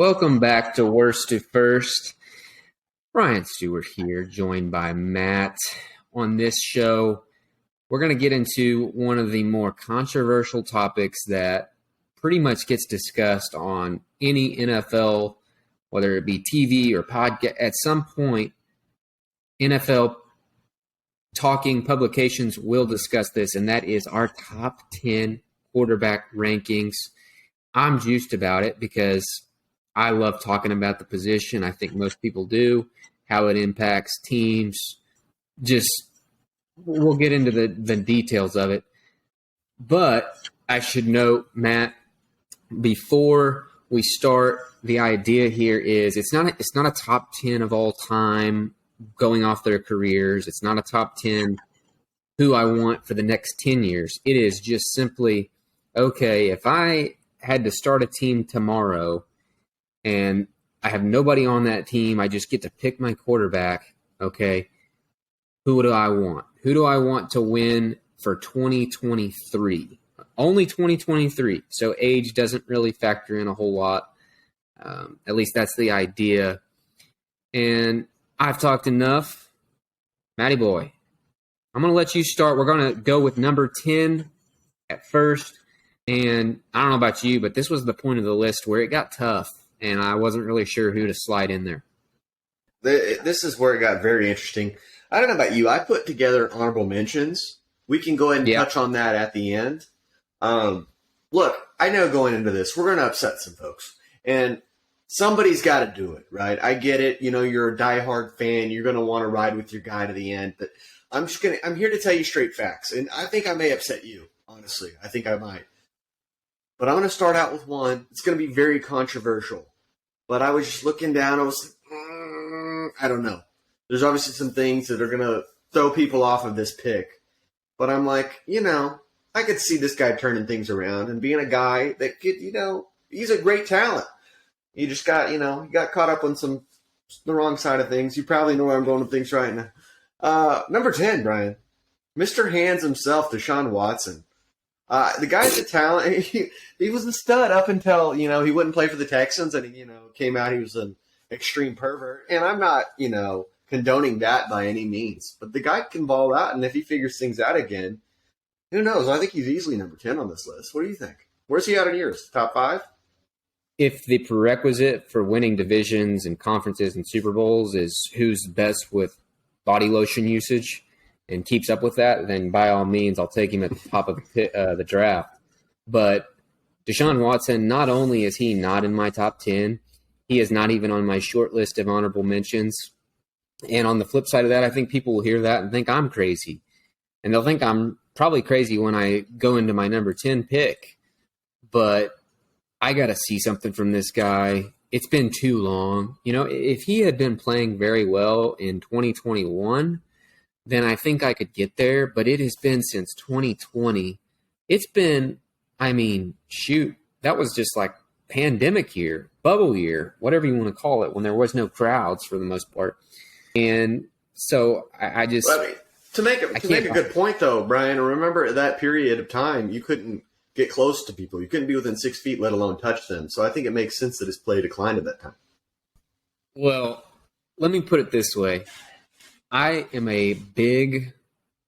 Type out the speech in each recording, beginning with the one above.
Welcome back to Worst to First. Bryan Stewart here, joined by Matt. On this show, we're going to get into one of the more controversial topics that pretty much gets discussed on any NFL, whether it be TV or podcast. At some point, NFL talking publications will discuss this, and that is our top 10 quarterback rankings. I'm juiced about it because I love talking about the position. I think most people do, how it impacts teams. Just, we'll get into the details of it. But I should note, Matt, before we start, the idea here is it's not a top 10 of all time going off their careers. It's not a top 10 who I want for the next 10 years. It is just simply, okay, if I had to start a team tomorrow and I have nobody on that team, I just get to pick my quarterback, okay, who do I want? Who do I want to win for 2023? Only 2023, so age doesn't really factor in a whole lot. At least that's the idea. And I've talked enough. Matty boy, I'm going to let you start. We're going to go with number 10 at first. And I don't know about you, but this was the point of the list where it got tough, and I wasn't really sure who to slide in there. This is where it got very interesting. I don't know about you. I put together honorable mentions. We can go ahead and touch on that at the end. Look, I know going into this, we're going to upset some folks. And somebody's got to do it, right? I get it. You know, you're a diehard fan. You're going to want to ride with your guy to the end. But I'm here to tell you straight facts. And I think I may upset you, honestly. I think I might. But I'm going to start out with one. It's going to be very controversial. But I was just looking down. I was like, I don't know. There's obviously some things that are going to throw people off of this pick. But I'm like, I could see this guy turning things around and being a guy that could, he's a great talent. You just got, he got caught up on the wrong side of things. You probably know where I'm going with things right now. Number 10, Bryan. Mr. Hands himself, Deshaun Watson. The guy's a talent. He was a stud up until, he wouldn't play for the Texans and he, came out, he was an extreme pervert. And I'm not, condoning that by any means. But the guy can ball out, and if he figures things out again, who knows? I think he's easily number 10 on this list. What do you think? Where's he at in yours? Top 5? If the prerequisite for winning divisions and conferences and Super Bowls is who's best with body lotion usage and keeps up with that, then by all means, I'll take him at the top of the draft. But Deshaun Watson, not only is he not in my top 10, he is not even on my short list of honorable mentions. And on the flip side of that, I think people will hear that and think I'm crazy. And they'll think I'm probably crazy when I go into my number 10 pick. But I got to see something from this guy. It's been too long. If he had been playing very well in 2021, then I think I could get there. But it has been since 2020. It's been, that was just like pandemic year, bubble year, whatever you want to call it, when there was no crowds for the most part. And so I just... To make a good point, though, Bryan, remember that period of time, you couldn't get close to people. You couldn't be within 6 feet, let alone touch them. So I think it makes sense that his play declined at that time. Well, let me put it this way. I am a big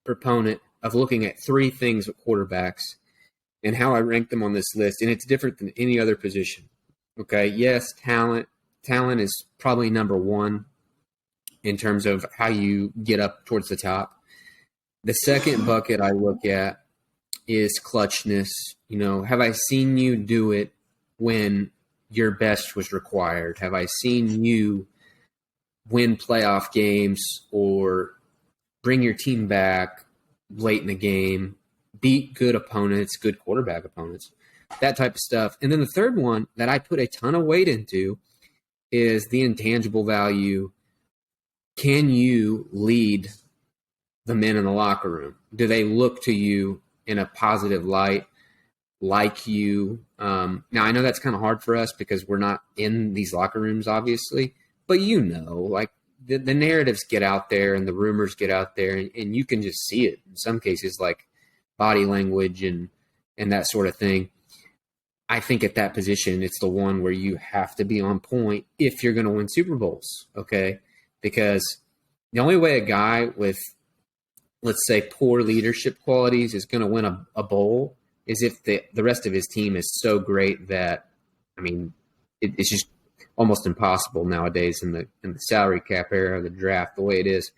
proponent of looking at 3 things with quarterbacks and how I rank them on this list, and it's different than any other position. Okay, yes, talent. Talent is probably number 1 in terms of how you get up towards the top. The second bucket I look at is clutchness. Have I seen you do it when your best was required? Have I seen you win playoff games or bring your team back late in the game, beat good opponents, good quarterback opponents, that type of stuff? And then the third one that I put a ton of weight into is the intangible value. Can you lead the men in the locker room? Do they look to you in a positive light, like you? Now, I know that's kind of hard for us because we're not in these locker rooms, obviously. But like the narratives get out there and the rumors get out there, and you can just see it in some cases, like body language and that sort of thing. I think at that position, it's the one where you have to be on point if you're going to win Super Bowls, okay? Because the only way a guy with, let's say, poor leadership qualities is going to win a bowl is if the rest of his team is so great that, I mean, it's just almost impossible nowadays in the salary cap era, the draft, the way it is.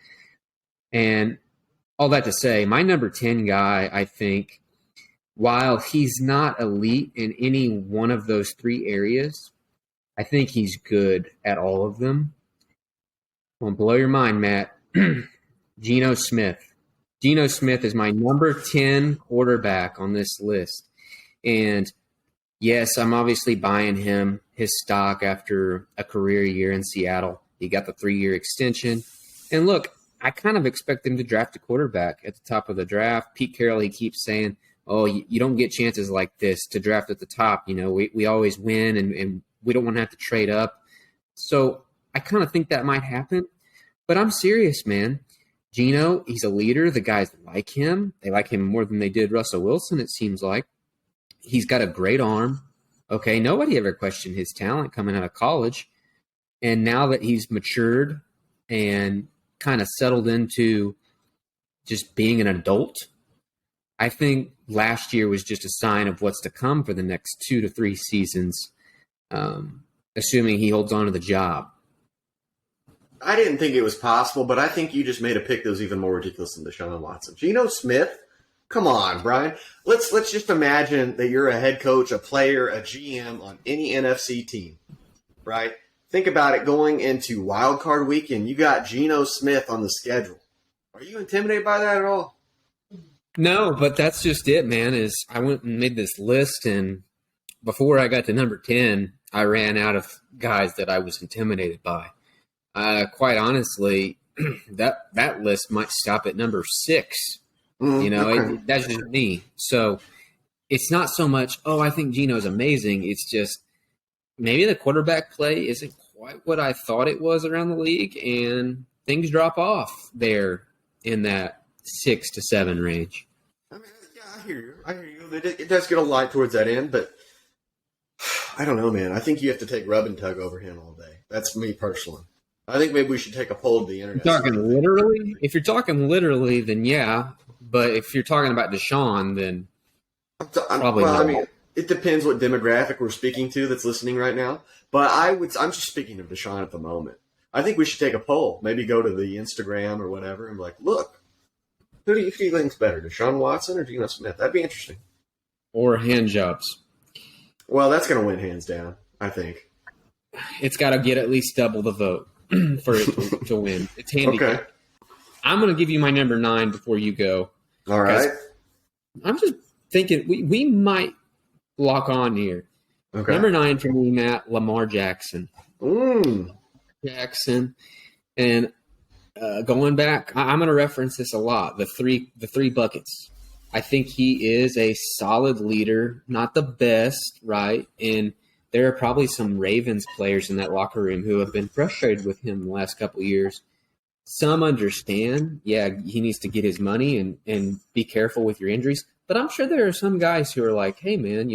And all that to say, my number 10 guy, I think, while he's not elite in any one of those three areas, I think he's good at all of them. Won't blow your mind, Matt. Geno Smith. Geno Smith is my number 10 quarterback on this list. And yes, I'm obviously buying him his stock after a career year in Seattle. He got the 3-year extension. And look, I kind of expect him to draft a quarterback at the top of the draft. Pete Carroll, he keeps saying, oh, you don't get chances like this to draft at the top. You know, we always win, and we don't want to have to trade up. So I kind of think that might happen. But I'm serious, man. Geno, he's a leader. The guys like him. They like him more than they did Russell Wilson, it seems like. He's got a great arm. Okay, nobody ever questioned his talent coming out of college. And now that he's matured and kind of settled into just being an adult, I think last year was just a sign of what's to come for the next 2 to 3 seasons, assuming he holds on to the job. I didn't think it was possible, but I think you just made a pick that was even more ridiculous than Deshaun Watson. Geno Smith? Come on, Bryan. Let's just imagine that you're a head coach, a player, a GM on any NFC team, right? Think about it going into Wild Card Weekend. You got Geno Smith on the schedule. Are you intimidated by that at all? No, but that's just it, man. Is I went and made this list, and before I got to number 10, I ran out of guys that I was intimidated by. Quite honestly, that list might stop at number 6. Okay. That's just me. So it's not so much, oh, I think Geno's amazing. It's just maybe the quarterback play isn't quite what I thought it was around the league, and things drop off there in that 6 to 7 range. I mean, yeah, I hear you. It does get a lot towards that end, but I don't know, man. I think you have to take rub and tug over him all day. That's me personally. I think maybe we should take a poll to the internet. You're talking literally? If you're talking literally, then yeah. But if you're talking about Deshaun, then probably not. I mean, it depends what demographic we're speaking to that's listening right now. But I'm just speaking of Deshaun at the moment. I think we should take a poll. Maybe go to the Instagram or whatever and be like, look, who do you think's better, Deshaun Watson or Geno Smith? That'd be interesting. Or hand jobs. Well, that's going to win hands down, I think. It's got to get at least double the vote for it to win. It's handy. Okay. I'm going to give you my number 9 before you go. All right. I'm just thinking we might lock on here. Okay. Number 9 for me, Matt, Lamar Jackson. Jackson. And going back, I'm going to reference this a lot, the three buckets. I think he is a solid leader, not the best, right? And there are probably some Ravens players in that locker room who have been frustrated with him the last couple of years. Some understand, yeah, he needs to get his money and be careful with your injuries. But I'm sure there are some guys who are like, hey, man,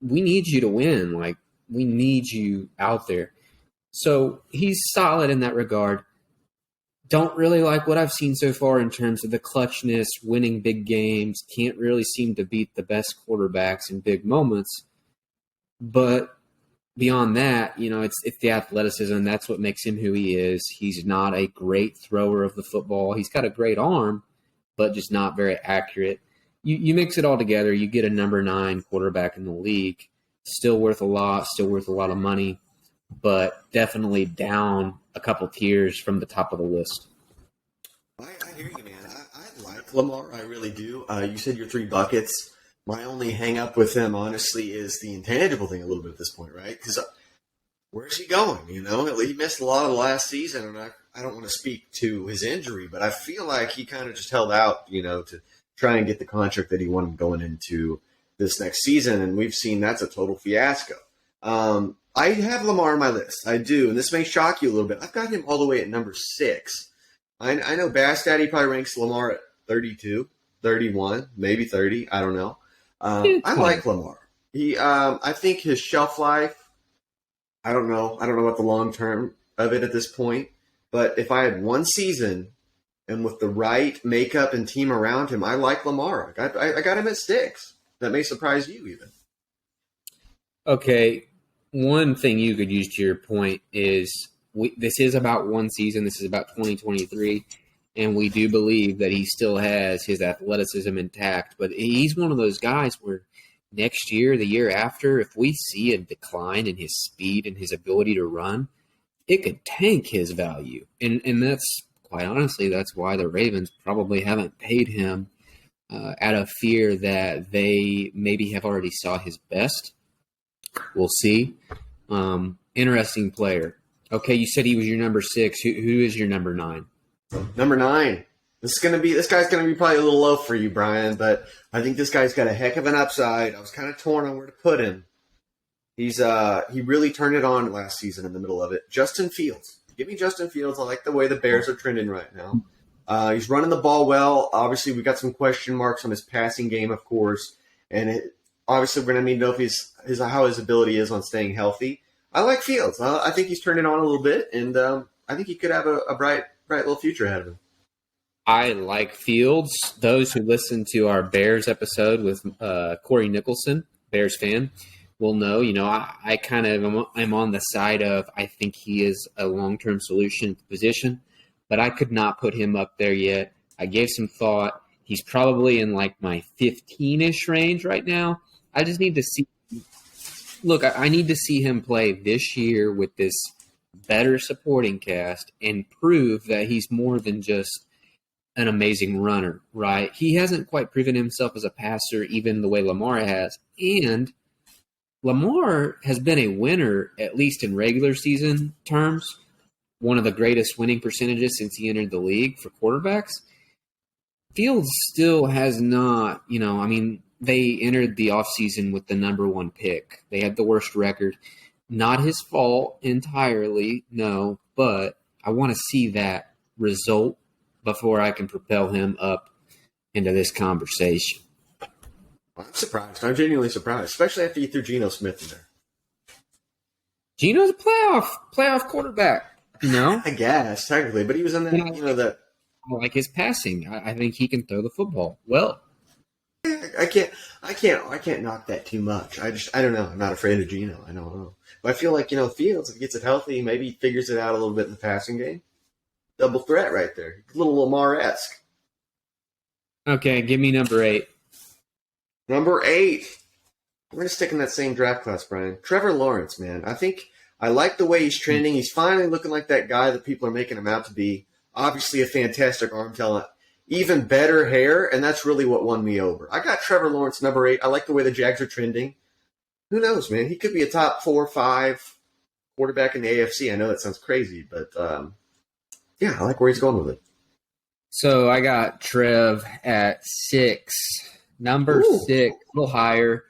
we need you to win. Like, we need you out there. So he's solid in that regard. Don't really like what I've seen so far in terms of the clutchness, winning big games. Can't really seem to beat the best quarterbacks in big moments. But beyond that, it's the athleticism. That's what makes him who he is. He's not a great thrower of the football. He's got a great arm, but just not very accurate. You mix it all together, you get a number 9 quarterback in the league. Still worth a lot of money, but definitely down a couple tiers from the top of the list. I hear you, man. I like Lamar. I really do. You said your 3 buckets. My only hang-up with him, honestly, is the intangible thing a little bit at this point, right? Because where's he going, He missed a lot of the last season, and I don't want to speak to his injury, but I feel like he kind of just held out, to try and get the contract that he wanted going into this next season, and we've seen that's a total fiasco. I have Lamar on my list. I do, and this may shock you a little bit. I've got him all the way at number 6. I know Bass Daddy probably ranks Lamar at 32, 31, maybe 30. I don't know. I like Lamar. I think his shelf life. I don't know. I don't know about the long term of it at this point. But if I had one season and with the right makeup and team around him, I like Lamar. I got him at 6. That may surprise you even. Okay, one thing you could use to your point is this is about one season. This is about 2023, and we do believe that he still has his athleticism intact. But he's one of those guys where next year, the year after, if we see a decline in his speed and his ability to run, it could tank his value. And that's, quite honestly, that's why the Ravens probably haven't paid him out of fear that they maybe have already saw his best. We'll see. Interesting player. Okay, you said he was your number 6. Who is your number 9? Number 9. This guy's gonna be probably a little low for you, Brian, but I think this guy's got a heck of an upside. I was kind of torn on where to put him. He really turned it on last season in the middle of it. Justin Fields. Give me Justin Fields. I like the way the Bears are trending right now. He's running the ball well. Obviously, we got some question marks on his passing game, of course, and obviously we're going to need to know if how his ability is on staying healthy. I like Fields. I think he's turning on a little bit, and I think he could have a bright little future ahead of him. I like Fields. Those who listened to our Bears episode with Corey Nicholson, Bears fan, will know. I kind of am on the side of I think he is a long-term solution at the position, but I could not put him up there yet. I gave some thought. He's probably in like my 15-ish range right now. I just need to see. Look, I need to see him play this year with this better supporting cast and prove that he's more than just an amazing runner, right? He hasn't quite proven himself as a passer, even the way Lamar has. And Lamar has been a winner, at least in regular season terms, one of the greatest winning percentages since he entered the league for quarterbacks. Fields still has not, they entered the offseason with the number 1 pick. They had the worst record. Not his fault entirely, no, but I want to see that result before I can propel him up into this conversation. I'm surprised. I'm genuinely surprised, especially after you threw Geno Smith in there. Geno's a playoff quarterback, I guess, technically, but he was in that, I like his passing. I think he can throw the football well. I can't knock that too much. I don't know. I'm not afraid of Geno. I don't know. But I feel like, Fields, if he gets it healthy, maybe he figures it out a little bit in the passing game. Double threat right there. A little Lamar-esque. Okay, give me number 8. Number 8. We're going to stick in that same draft class, Brian. Trevor Lawrence, man. I like the way he's trending. He's finally looking like that guy that people are making him out to be. Obviously a fantastic arm talent. Even better hair, and that's really what won me over. I got Trevor Lawrence, number 8. I like the way the Jags are trending. Who knows, man? He could be a top 4 or 5 quarterback in the AFC. I know that sounds crazy, but I like where he's going with it. So I got Trev at 6. Number 6, a little higher.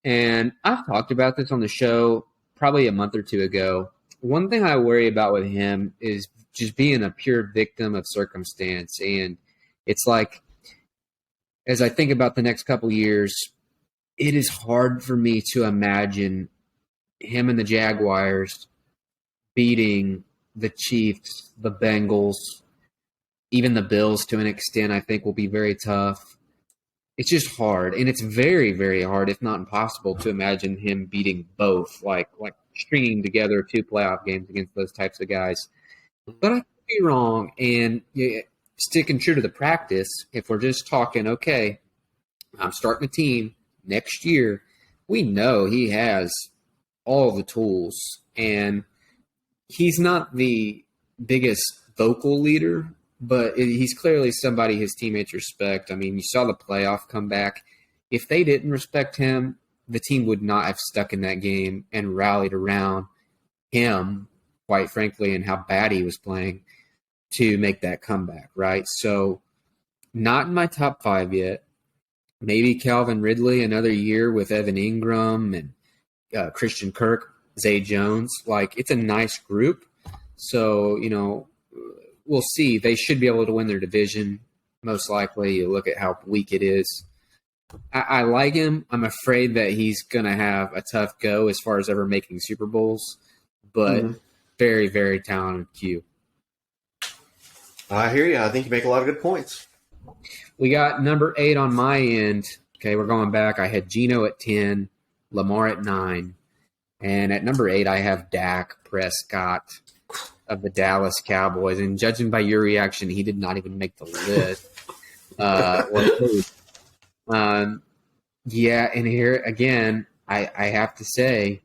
And I've talked about this on the show probably a month or two ago. One thing I worry about with him is just being a pure victim of circumstance. And it's like, as I think about the next couple years, it is hard for me to imagine him and the Jaguars beating the Chiefs, the Bengals, even the Bills to an extent. I think will be very tough. It's just hard, and it's very, very hard, if not impossible, to imagine him beating both, like stringing together 2 playoff games against those types of guys. But I could be wrong, and sticking true to the practice, if we're just talking, okay, I'm starting a team next year, we know he has all the tools, and he's not the biggest vocal leader, but he's clearly somebody his teammates respect. I mean, you saw the playoff comeback. If they didn't respect him, the team would not have stuck in that game and rallied around him, quite frankly, and how bad he was playing to make that comeback, right? So not in my top 5 yet. Maybe Calvin Ridley another year with Evan Ingram and Christian Kirk, Zay Jones. It's a nice group. So, we'll see. They should be able to win their division, most likely. You look at how weak it is. I like him. I'm afraid that he's going to have a tough go as far as ever making Super Bowls, but very, very talented Q. I hear you. I think you make a lot of good points. We got number 8 on my end. Okay, we're going back. I had Geno at 10, Lamar at 9, and at number 8 I have Dak Prescott of the Dallas Cowboys. And judging by your reaction, he did not even make the list. Yeah, and here again, I have to say,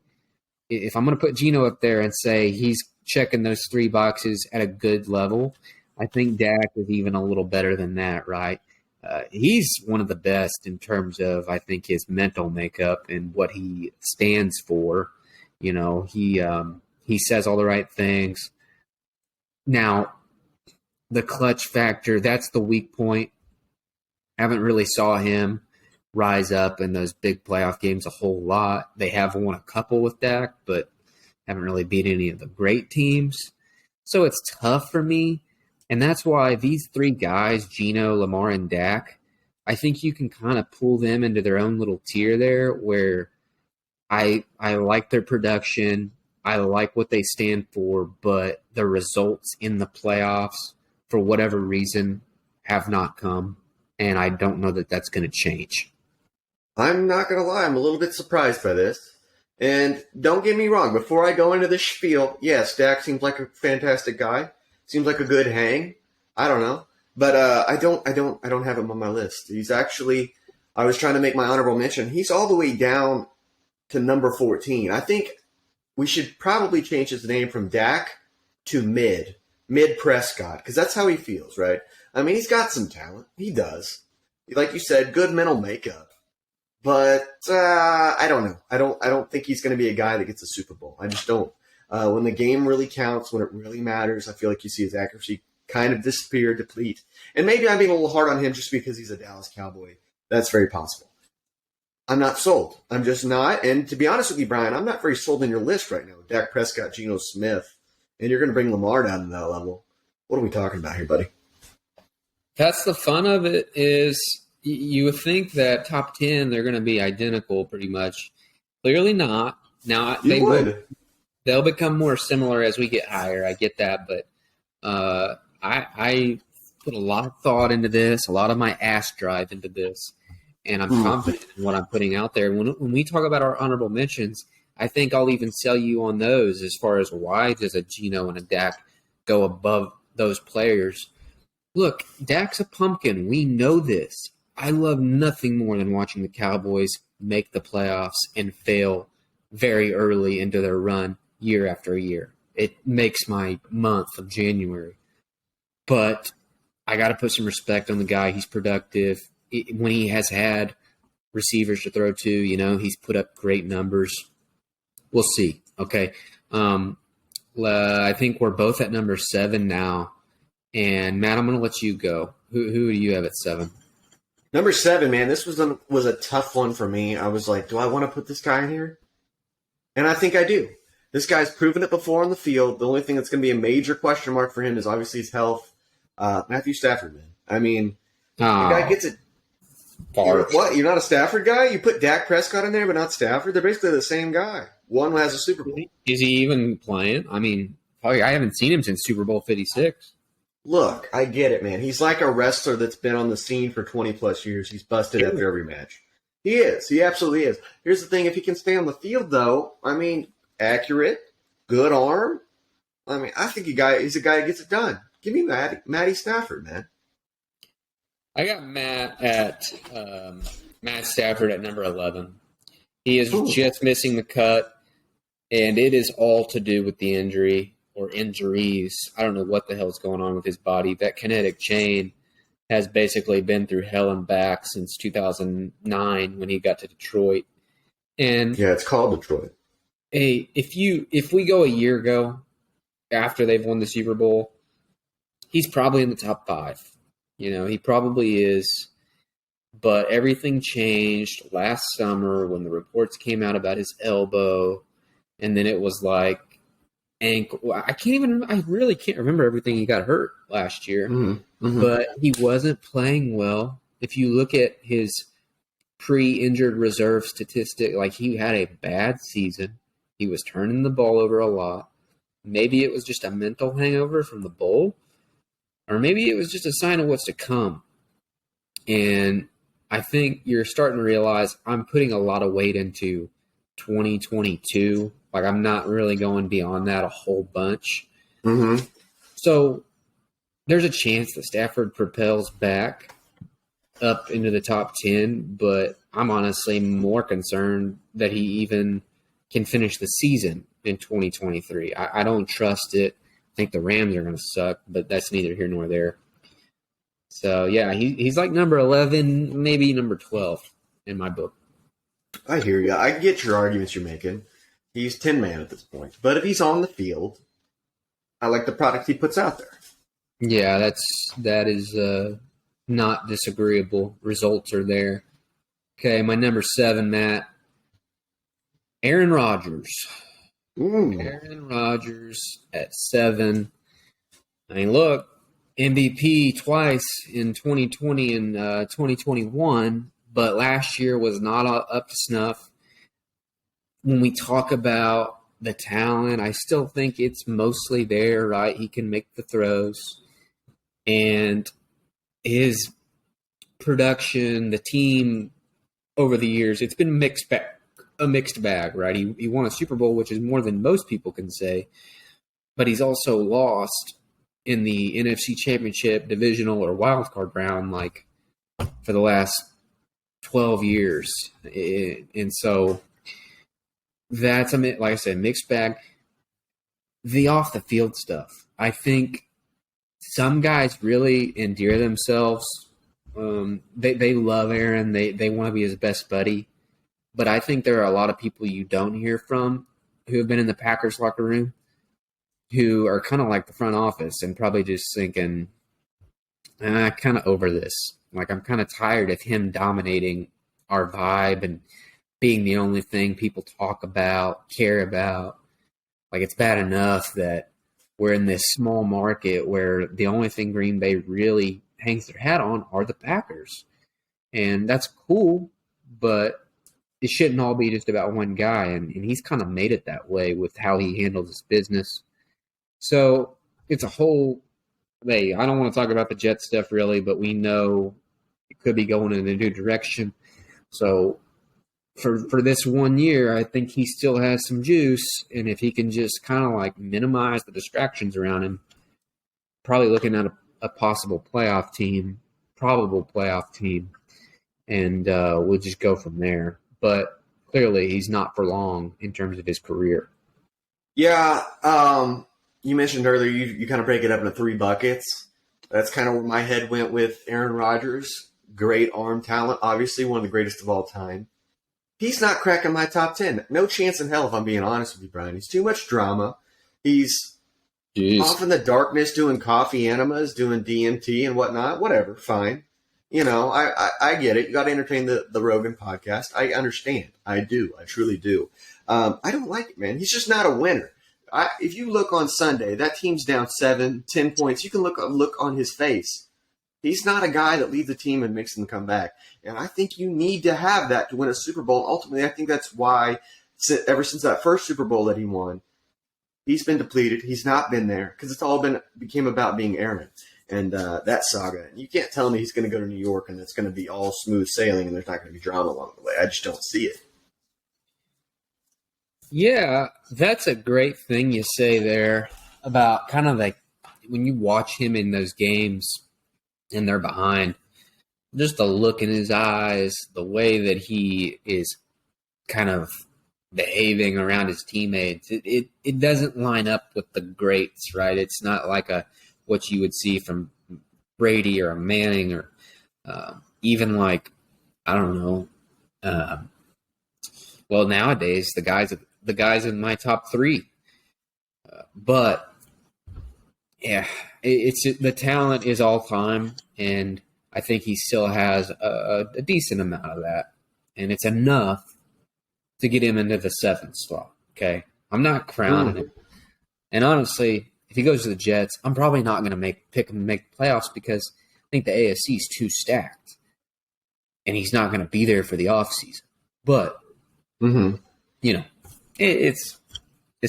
if I'm going to put Geno up there and say he's checking those 3 boxes at a good level, I think Dak is even a little better than that, right? He's one of the best in terms of, I think, his mental makeup and what he stands for. You know, he says all the right things. Now, the clutch factor, that's the weak point. Haven't really saw him rise up in those big playoff games a whole lot. They have won a couple with Dak, but haven't really beat any of the great teams. So it's tough for me. And that's why these 3 guys, Geno, Lamar, and Dak, I think you can kind of pull them into their own little tier there where I like their production. I like what they stand for, but the results in the playoffs, for whatever reason, have not come. And I don't know that that's going to change. I'm not going to lie. I'm a little bit surprised by this. And don't get me wrong. Before I go into this spiel, yes, Dak seems like a fantastic guy. Seems like a good hang. I don't know. But I don't have him on my list. He's actually, I was trying to make my honorable mention. He's all the way down to number 14. I think we should probably change his name from Dak to Mid Prescott, because that's how he feels, right? I mean, he's got some talent. He does. Like you said, good mental makeup. But I don't know. I don't think he's going to be a guy that gets a Super Bowl. I just don't. When the game really counts, when it really matters, I feel like you see his accuracy kind of disappear, deplete. And maybe I'm being a little hard on him just because he's a Dallas Cowboy. That's very possible. I'm not sold. I'm just not. And to be honest with you, Bryan, I'm not very sold on your list right now. Dak Prescott, Geno Smith, and you're going to bring Lamar down to that level. What are we talking about here, buddy? That's the fun of it is you would think that top 10, they're going to be identical pretty much. Clearly not. Now, they'll become more similar as we get higher. I get that. But I put a lot of thought into this, a lot of my ass drive into this. And I'm confident in what I'm putting out there. When we talk about our honorable mentions, I think I'll even sell you on those as far as why does a Geno and a Dak go above those players. Look, Dak's a pumpkin. We know this. I love nothing more than watching the Cowboys make the playoffs and fail very early into their run year after year. It makes my month of January. But I got to put some respect on the guy. He's productive. When he has had receivers to throw to, you know, he's put up great numbers. We'll see. Okay. I think we're both at number 7 now. And Matt, I'm going to let you go. Who do you have at 7? Number 7, man, this was a tough one for me. I was like, do I want to put this guy in here? And I think I do. This guy's proven it before on the field. The only thing that's going to be a major question mark for him is obviously his health. Matthew Stafford, man. I mean, the guy gets it. What? You're not a Stafford guy? You put Dak Prescott in there, but not Stafford? They're basically the same guy. One has a Super Bowl. Is he even playing? I mean, I haven't seen him since Super Bowl 56. Look, I get it, man. He's like a wrestler that's been on the scene for 20-plus years. He's busted after every match. He is. He absolutely is. Here's the thing. If he can stay on the field, though, I mean, accurate, good arm. I mean, I think he's a guy that gets it done. Give me Matty Stafford, man. I got Matt Stafford at number 11. He is just missing the cut, and it is all to do with the injury or injuries. I don't know what the hell is going on with his body. That kinetic chain has basically been through hell and back since 2009 when he got to Detroit. And yeah, it's called Detroit. Hey, if we go a year ago after they've won the Super Bowl, he's probably in the top 5. You know, he probably is. But everything changed last summer when the reports came out about his elbow. And then it was like ankle. I really can't remember everything he got hurt last year. Mm-hmm. But he wasn't playing well. If you look at his pre-injured reserve statistic. Like, he had a bad season. He was turning the ball over a lot. Maybe it was just a mental hangover from the bowl, or maybe it was just a sign of what's to come. And I think you're starting to realize I'm putting a lot of weight into 2022. Like, I'm not really going beyond that a whole bunch. Mm-hmm. So there's a chance that Stafford propels back up into the top 10, but I'm honestly more concerned that he even can finish the season in 2023. I don't trust it. I think the Rams are going to suck, but that's neither here nor there. So, yeah, he's like number 11, maybe number 12 in my book. I hear you. I get your arguments you're making. He's 10-man at this point. But if he's on the field, I like the product he puts out there. Yeah, that is not disagreeable. Results are there. Okay, my number 7, Matt. Aaron Rodgers. Ooh. Aaron Rodgers at 7. I mean, look, MVP twice in 2020 and 2021, but last year was not up to snuff. When we talk about the talent, I still think it's mostly there, right? He can make the throws. And his production, the team over the years, it's been a mixed bag, right? He won a Super Bowl, which is more than most people can say, but he's also lost in the NFC Championship, divisional, or wild card round, like, for the last 12 years. And so that's, like I said, mixed bag. The off the field stuff, I think some guys really endear themselves. They love Aaron. They want to be his best buddy. But I think there are a lot of people you don't hear from who have been in the Packers locker room who are kind of like the front office and probably just thinking, kind of over this. Like, I'm kind of tired of him dominating our vibe and being the only thing people talk about, care about. Like, it's bad enough that we're in this small market where the only thing Green Bay really hangs their hat on are the Packers. And that's cool, but it shouldn't all be just about one guy. And he's kind of made it that way with how he handles his business. So it's a whole – hey, I don't want to talk about the Jet stuff really, but we know it could be going in a new direction. So for this 1 year, I think he still has some juice. And if he can just kind of like minimize the distractions around him, probably looking at a possible playoff team, probable playoff team, and we'll just go from there. But clearly he's not for long in terms of his career. Yeah, you mentioned earlier you kind of break it up into 3 buckets. That's kind of where my head went with Aaron Rodgers. Great arm talent, obviously one of the greatest of all time. He's not cracking my top 10. No chance in hell, if I'm being honest with you, Brian. He's too much drama. He's off in the darkness doing coffee enemas, doing DMT and whatnot. Whatever, fine. You know, I get it. You got to entertain the Rogan podcast. I understand. I do. I truly do. I don't like it, man. He's just not a winner. If you look on Sunday, that team's down 7, 10 points. You can look on his face. He's not a guy that leads the team and makes them come back. And I think you need to have that to win a Super Bowl. Ultimately, I think that's why ever since that first Super Bowl that he won, he's been depleted. He's not been there because it's all became about being Aaron and that saga. And you can't tell me he's going to go to New York and it's going to be all smooth sailing and there's not going to be drama along the way. I just don't see it. Yeah, that's a great thing you say there about kind of like when you watch him in those games and they're behind, just the look in his eyes, the way that he is kind of behaving around his teammates, it doesn't line up with the greats, right? It's not like what you would see from Brady or a Manning or even like, I don't know. Well, nowadays, the guys in my top 3. But yeah, it's the talent is all time, and I think he still has a decent amount of that, and it's enough to get him into the 7th slot. Okay, I'm not crowning him, and honestly, if he goes to the Jets, I'm probably not going to pick him to make playoffs because I think the AFC is too stacked. and he's not going to be there for the offseason. But, Mm-hmm. you know, it's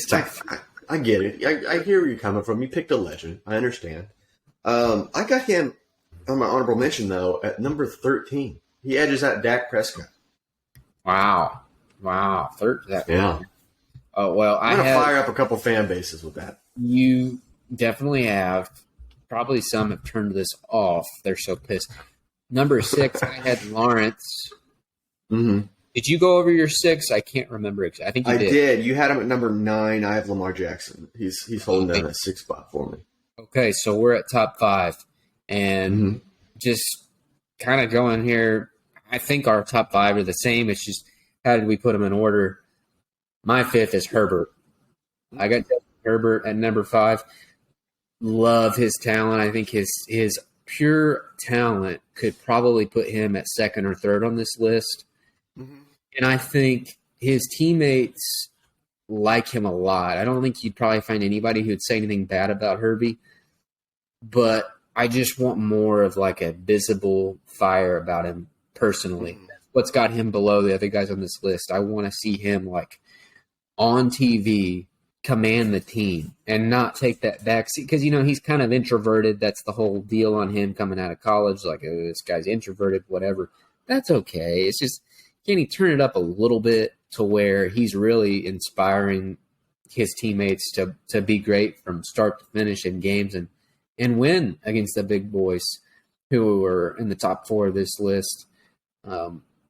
tough. I get it. I hear where you're coming from. You picked a legend. I understand. I got him on my honorable mention, though, at number 13. He edges out Dak Prescott. Wow. Yeah. Oh, well, I'm going to fire up a couple fan bases with that. You definitely have. Probably some have turned this off. They're so pissed. Number 6, I had Lawrence. Mm-hmm. Did you go over your 6? I can't remember. I think you did. I did. You had him at number 9. I have Lamar Jackson. He's holding down that 6th spot for me. Okay, so we're at top 5. And just kind of going here, I think our top 5 are the same. It's just how did we put them in order? My 5th is Herbert. I got Herbert at number 5. Love his talent. I think his pure talent could probably put him at 2nd or 3rd on this list. Mm-hmm. And I think his teammates like him a lot. I don't think you'd probably find anybody who'd say anything bad about Herbie. But I just want more of like a visible fire about him personally. Mm-hmm. What's got him below the other guys on this list? I want to see him like on TV command the team and not take that back seat because, he's kind of introverted. That's the whole deal on him coming out of college. Like, oh, this guy's introverted, whatever. That's okay. It's just, can he turn it up a little bit to where he's really inspiring his teammates to be great from start to finish in games and win against the big boys who are in the top 4 of this list.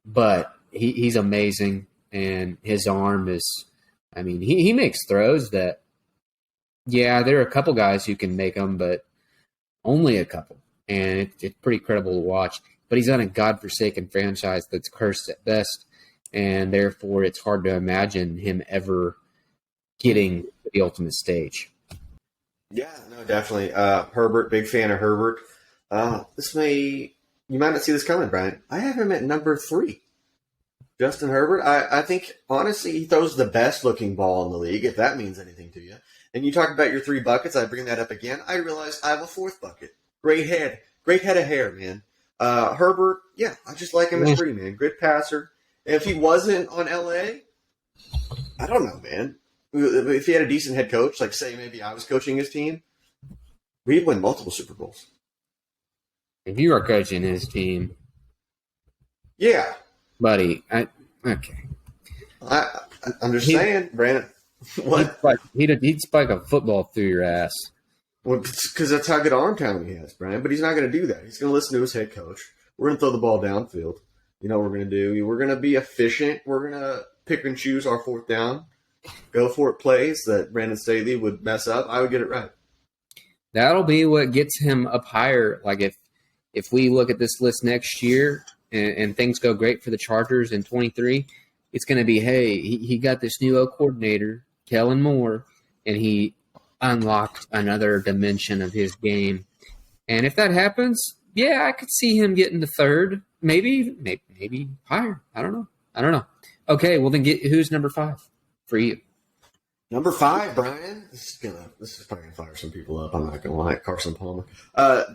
But he's amazing, and his arm is – he makes throws that, there are a couple guys who can make them, but only a couple. And it's pretty credible to watch. But he's on a godforsaken franchise that's cursed at best, and therefore it's hard to imagine him ever getting to the ultimate stage. Yeah, no, definitely. Herbert, big fan of Herbert. You might not see this coming, Brian. I have him at number 3. Justin Herbert, I think, honestly, he throws the best-looking ball in the league, if that means anything to you. And you talk about your 3 buckets. I bring that up again. I realize I have a 4th bucket. Great head of hair, man. Herbert, I just like him as free, man. Good passer. And if he wasn't on LA, I don't know, man. If he had a decent head coach, like say maybe I was coaching his team, we'd win multiple Super Bowls. If you are coaching his team, yeah. Buddy, okay. I'm just saying, Brandon. What? He'd spike a football through your ass. Well, because that's how good arm talent he has, Brian. But he's not going to do that. He's going to listen to his head coach. We're going to throw the ball downfield. You know what we're going to do? We're going to be efficient. We're going to pick and choose our 4th down. Go for it plays that Brandon Staley would mess up. I would get it right. That'll be what gets him up higher. Like if we look at this list next year – and things go great for the Chargers in 23, it's going to be, hey, he got this new coordinator, Kellen Moore, and he unlocked another dimension of his game. And if that happens, I could see him getting to 3rd, maybe higher. I don't know. Okay, well then who's number 5 for you? Number 5, Brian. This is probably gonna fire some people up. I'm not gonna lie. Carson Palmer,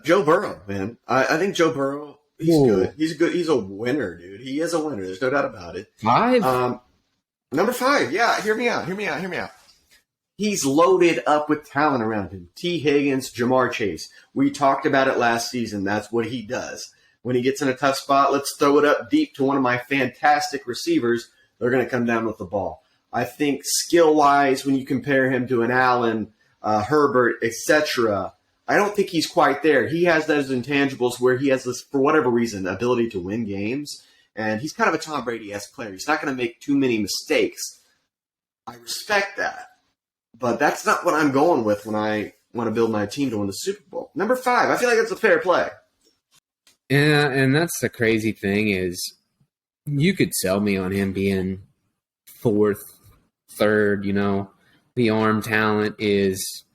Joe Burrow, man. I think Joe Burrow. He's good. He's a winner, dude. He is a winner. There's no doubt about it. 5? Number 5. Yeah, hear me out. He's loaded up with talent around him. T. Higgins, Jamar Chase. We talked about it last season. That's what he does. When he gets in a tough spot, let's throw it up deep to one of my fantastic receivers. They're going to come down with the ball. I think skill-wise, when you compare him to an Allen, Herbert, etc., I don't think he's quite there. He has those intangibles where he has this, for whatever reason, ability to win games. And he's kind of a Tom Brady-esque player. He's not going to make too many mistakes. I respect that. But that's not what I'm going with when I want to build my team to win the Super Bowl. Number 5, I feel like that's a fair play. Yeah, and that's the crazy thing is you could sell me on him being 4th, 3rd, The arm talent is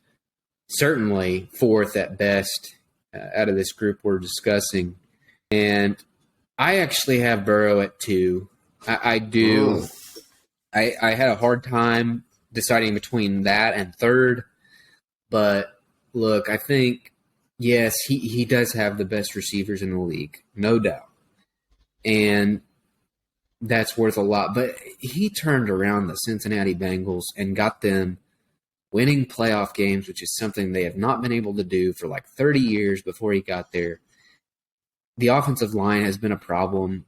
certainly 4th at best out of this group we're discussing. And I actually have Burrow at 2. I do. Oh. I had a hard time deciding between that and 3rd. But, look, I think, yes, he does have the best receivers in the league, no doubt. and that's worth a lot. But he turned around the Cincinnati Bengals and got them winning playoff games, which is something they have not been able to do for like 30 years before he got there. The offensive line has been a problem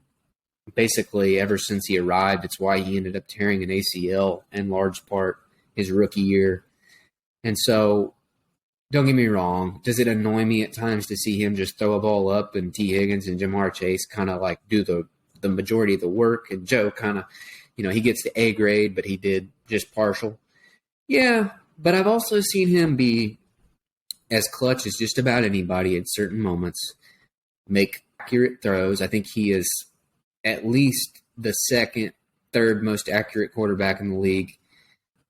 basically ever since he arrived. It's why he ended up tearing an ACL in large part his rookie year. And so, don't get me wrong, does it annoy me at times to see him just throw a ball up and T. Higgins and Jamar Chase kind of like do the majority of the work, and Joe kind of, he gets the A grade, but he did just partial. Yeah, but I've also seen him be as clutch as just about anybody at certain moments, make accurate throws. I think he is at least the second, third most accurate quarterback in the league,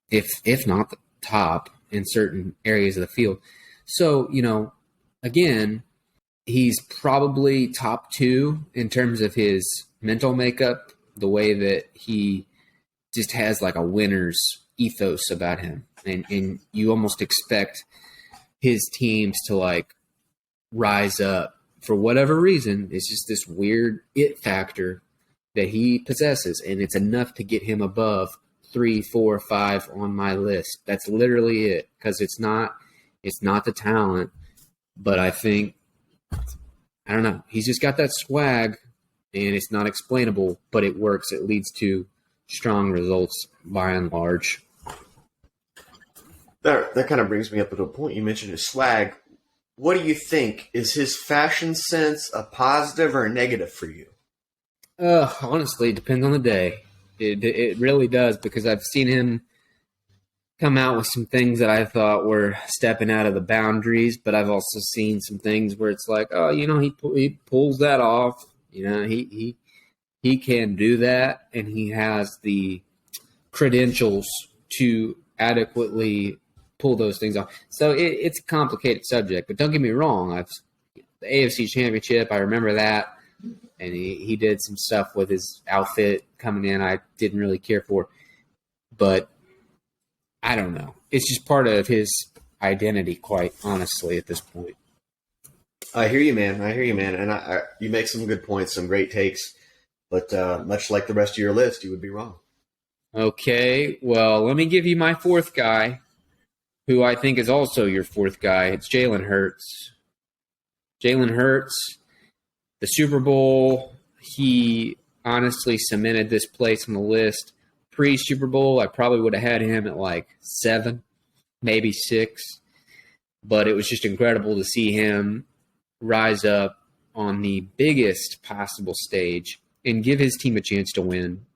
if not the top in certain areas of the field. So, again, he's probably top 2 in terms of his mental makeup, the way that he just has like a winner's ethos about him. And you almost expect his teams to like rise up for whatever reason. It's just this weird it factor that he possesses, and it's enough to get him above 3, 4, 5 on my list. That's literally it, because it's not the talent, but I think, I don't know, he's just got that swag, and it's not explainable, but it works. It leads to strong results by and large. That kind of brings me up to a point. You mentioned his swag. What do you think? Is his fashion sense a positive or a negative for you? Honestly, it depends on the day. It really does, because I've seen him come out with some things that I thought were stepping out of the boundaries, but I've also seen some things where it's like, oh, he pulls that off. He can do that, and he has the credentials to adequately pull those things off. So it's a complicated subject, but don't get me wrong. The AFC Championship, I remember that. And he did some stuff with his outfit coming in I didn't really care for. But I don't know. It's just part of his identity, quite honestly, at this point. I hear you, man. And you make some good points, some great takes. But much like the rest of your list, you would be wrong. Okay, well, let me give you my fourth guy, who I think is also your fourth guy. It's Jalen Hurts. Jalen Hurts. The Super Bowl, he honestly cemented this place on the list. Pre-Super Bowl, I probably would have had him at like 7, maybe 6. But it was just incredible to see him rise up on the biggest possible stage and give his team a chance to win.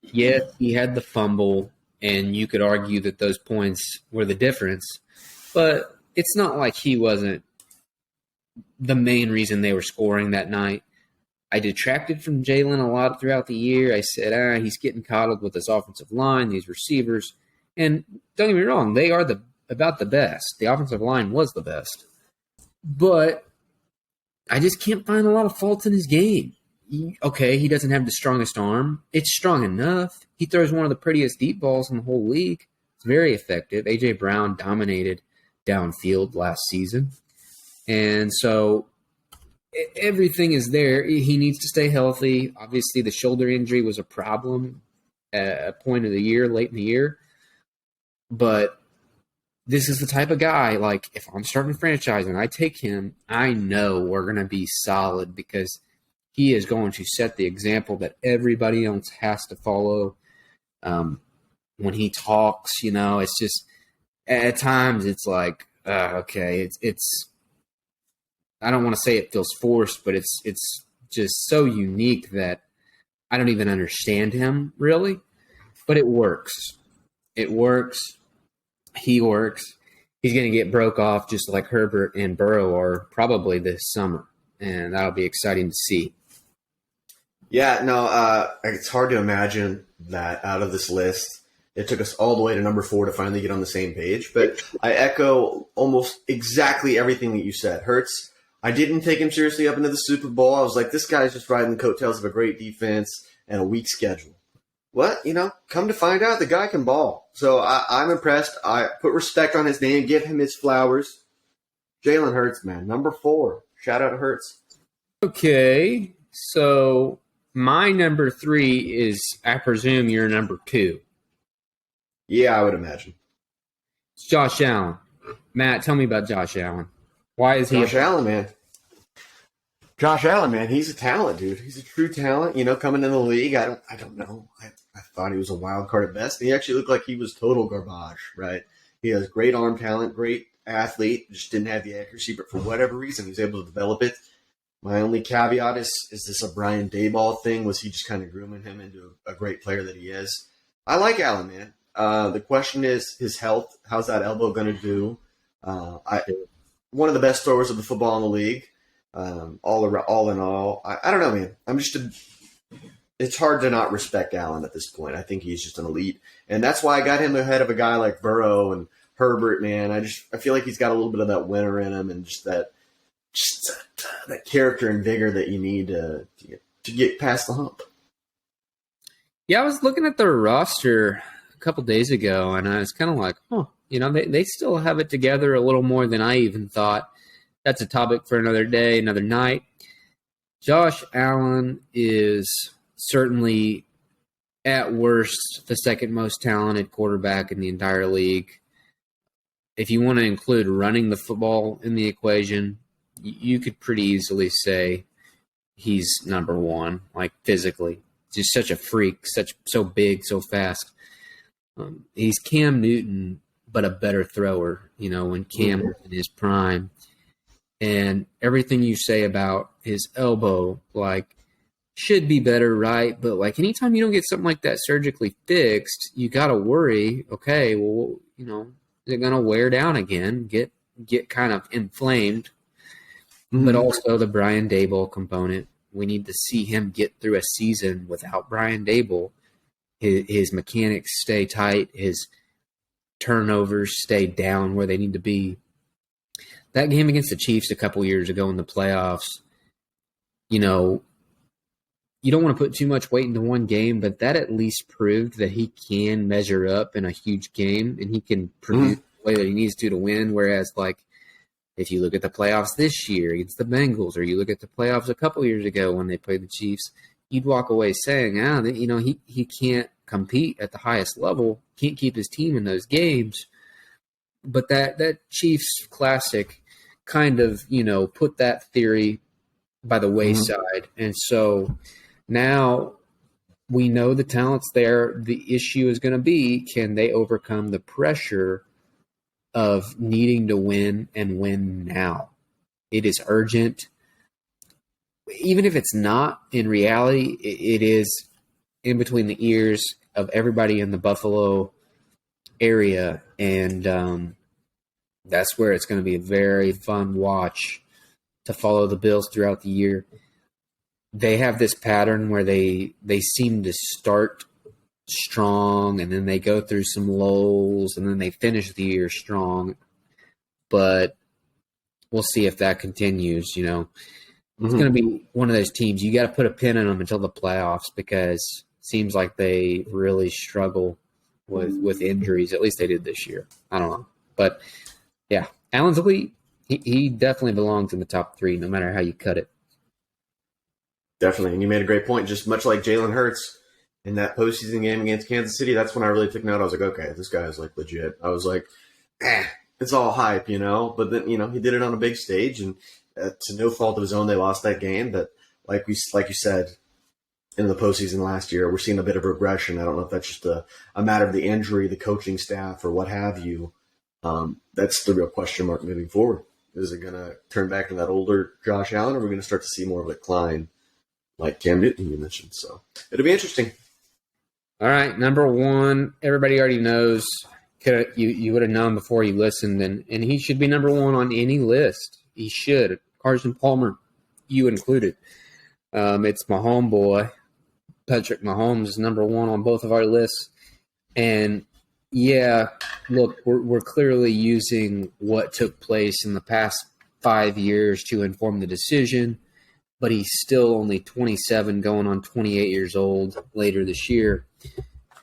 Yes, he had the fumble, and you could argue that those points were the difference. But it's not like he wasn't the main reason they were scoring that night. I detracted from Jalen a lot throughout the year. I said, he's getting coddled with this offensive line, these receivers. And don't get me wrong, they are about the best. The offensive line was the best. But I just can't find a lot of faults in his game. He doesn't have the strongest arm. It's strong enough. He throws one of the prettiest deep balls in the whole league. It's very effective. A.J. Brown dominated downfield last season. And so everything is there. He needs to stay healthy. Obviously, the shoulder injury was a problem at a point of the year, late in the year. But this is the type of guy, like, if I'm starting a franchise and I take him, I know we're going to be solid, because he is going to set the example that everybody else has to follow. When he talks, it's just, at times it's like, okay, it's I don't want to say it feels forced, but it's just so unique that I don't even understand him, really. But it works. It works. He works. He's going to get broke off just like Herbert and Burrow are probably this summer, and that'll be exciting to see. Yeah, no, it's hard to imagine that out of this list, it took us all the way to number 4 to finally get on the same page. But I echo almost exactly everything that you said. Hurts, I didn't take him seriously up into the Super Bowl. I was like, this guy's just riding the coattails of a great defense and a weak schedule. What? Come to find out, the guy can ball. So I'm impressed. I put respect on his name, give him his flowers. Jalen Hurts, man, number 4. Shout out to Hurts. Okay, So my number 3 is, I presume, your number 2. Yeah, I would imagine. It's Josh Allen. Matt, tell me about Josh Allen. Why is he? Josh Allen, man. Josh Allen, man, he's a talent, dude. He's a true talent. Coming in the league, I don't know. I thought he was a wild card at best. He actually looked like he was total garbage, right? He has great arm talent, great athlete, just didn't have the accuracy, but for whatever reason, he was able to develop it. My only caveat is this a Brian Daboll thing? Was he just kind of grooming him into a great player that he is? I like Allen, man. The question is his health. How's that elbow going to do? One of the best throwers of the football in the league. All in all, I don't know, man. It's hard to not respect Allen at this point. I think he's just an elite, and that's why I got him ahead of a guy like Burrow and Herbert. Man, I feel like he's got a little bit of that winner in him, and just that character and vigor that you need to get past the hump. Yeah, I was looking at their roster a couple days ago, and I was kind of like, they still have it together a little more than I even thought. That's a topic for another day, another night. Josh Allen is certainly, at worst, the second most talented quarterback in the entire league. If you want to include running the football in the equation, you could pretty easily say he's number 1, like physically. Just such a freak, so big, so fast. He's Cam Newton, but a better thrower, when Cam was in his prime. And everything you say about his elbow, should be better, right? But, anytime you don't get something like that surgically fixed, you got to worry, okay, well, is it going to wear down again, get kind of inflamed? Mm-hmm. But also the Brian Daboll component. We need to see him get through a season without Brian Daboll. His mechanics stay tight. His turnovers stay down where they need to be. That game against the Chiefs a couple years ago in the playoffs, you don't want to put too much weight into one game, but that at least proved that he can measure up in a huge game and he can produce the way that he needs to win. Whereas, if you look at the playoffs this year against the Bengals, or you look at the playoffs a couple years ago when they played the Chiefs, you'd walk away saying, he can't compete at the highest level, can't keep his team in those games. But that Chiefs classic kind of, put that theory by the wayside. And so now we know the talent's there. The issue is going to be, can they overcome the pressure of needing to win and win now? It is urgent. Even if it's not, in reality, it is in between the ears of everybody in the Buffalo area. And that's where it's going to be a very fun watch to follow the Bills throughout the year. They have this pattern where they seem to start strong, and then they go through some lulls, and then they finish the year strong. But we'll see if that continues. It's going to be one of those teams. You got to put a pin in them until the playoffs, because it seems like they really struggle with injuries. At least they did this year. I don't know. But, yeah, Allen's elite. He definitely belongs in the top 3, no matter how you cut it. Definitely. And you made a great point. Just much like Jalen Hurts in that postseason game against Kansas City, that's when I really took note. I was like, okay, this guy is legit. I was like, it's all hype, But then, he did it on a big stage, and to no fault of his own, they lost that game. But like you said, in the postseason last year, we're seeing a bit of regression. I don't know if that's just a matter of the injury, the coaching staff, or what have you. That's the real question mark moving forward. Is it going to turn back to that older Josh Allen, or are we going to start to see more of a decline like Cam Newton you mentioned? So it'll be interesting. All right, number 1, everybody already knows. You would have known before you listened, and he should be number 1 on any list. He should. Carson Palmer, you included. It's my homeboy, Patrick Mahomes, is number 1 on both of our lists. And, yeah, look, we're clearly using what took place in the past 5 years to inform the decision, but he's still only 27, going on 28 years old later this year.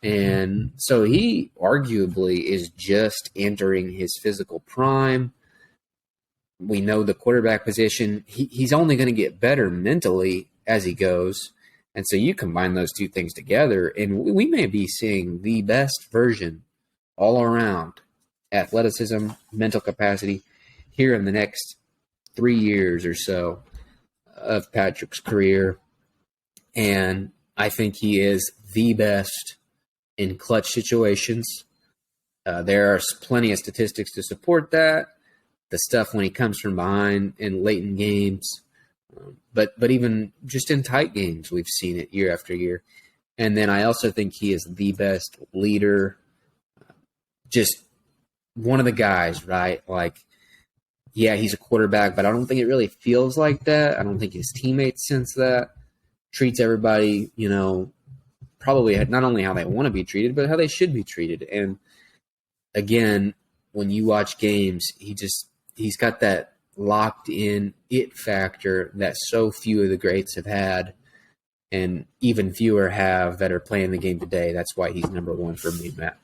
And so he arguably is just entering his physical prime. We know the quarterback position, he's only going to get better mentally as he goes. And so you combine those two things together, and we may be seeing the best version all around athleticism, mental capacity here in the next 3 years or so of Patrick's career. And I think he is the best in clutch situations. There are plenty of statistics to support that. The stuff when he comes from behind in late in games, but even just in tight games, we've seen it year after year. And then I also think he is the best leader. Just one of the guys, right? Like, yeah, he's a quarterback, but I don't think it really feels like that. I don't think his teammates sense that. Treats everybody, probably not only how they want to be treated, but how they should be treated. And again, when you watch games, he's got that locked in it factor that so few of the greats have had, and even fewer have that are playing the game today. That's why he's number one for me, Matt.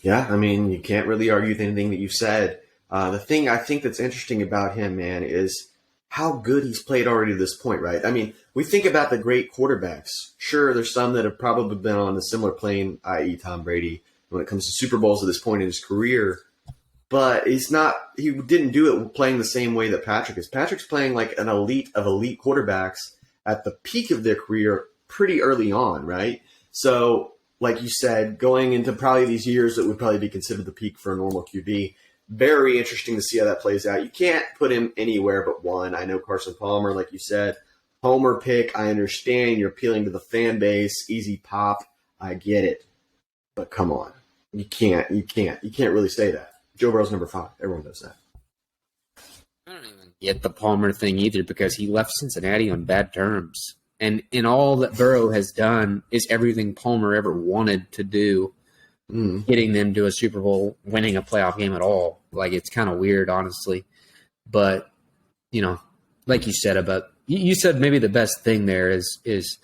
Yeah, I mean, you can't really argue with anything that you said. The thing I think that's interesting about him, man, is how good he's played already to this point, right? I mean, we think about the great quarterbacks. Sure, there's some that have probably been on a similar plane, i.e. Tom Brady, when it comes to Super Bowls at this point in his career. But he didn't do it playing the same way that Patrick is. Patrick's playing like an elite of elite quarterbacks at the peak of their career pretty early on, right? So, like you said, going into probably these years that would probably be considered the peak for a normal QB, very interesting to see how that plays out. You can't put him anywhere but one. I know Carson Palmer, like you said, homer pick. I understand you're appealing to the fan base, easy pop. I get it. But come on. You can't really say that. Joe Burrow's number 5. Everyone knows that. I don't even get the Palmer thing either, because he left Cincinnati on bad terms. And all that Burrow has done is everything Palmer ever wanted to do, getting them to a Super Bowl, winning a playoff game at all. Like, it's kind of weird, honestly. But, like you said you said maybe the best thing there is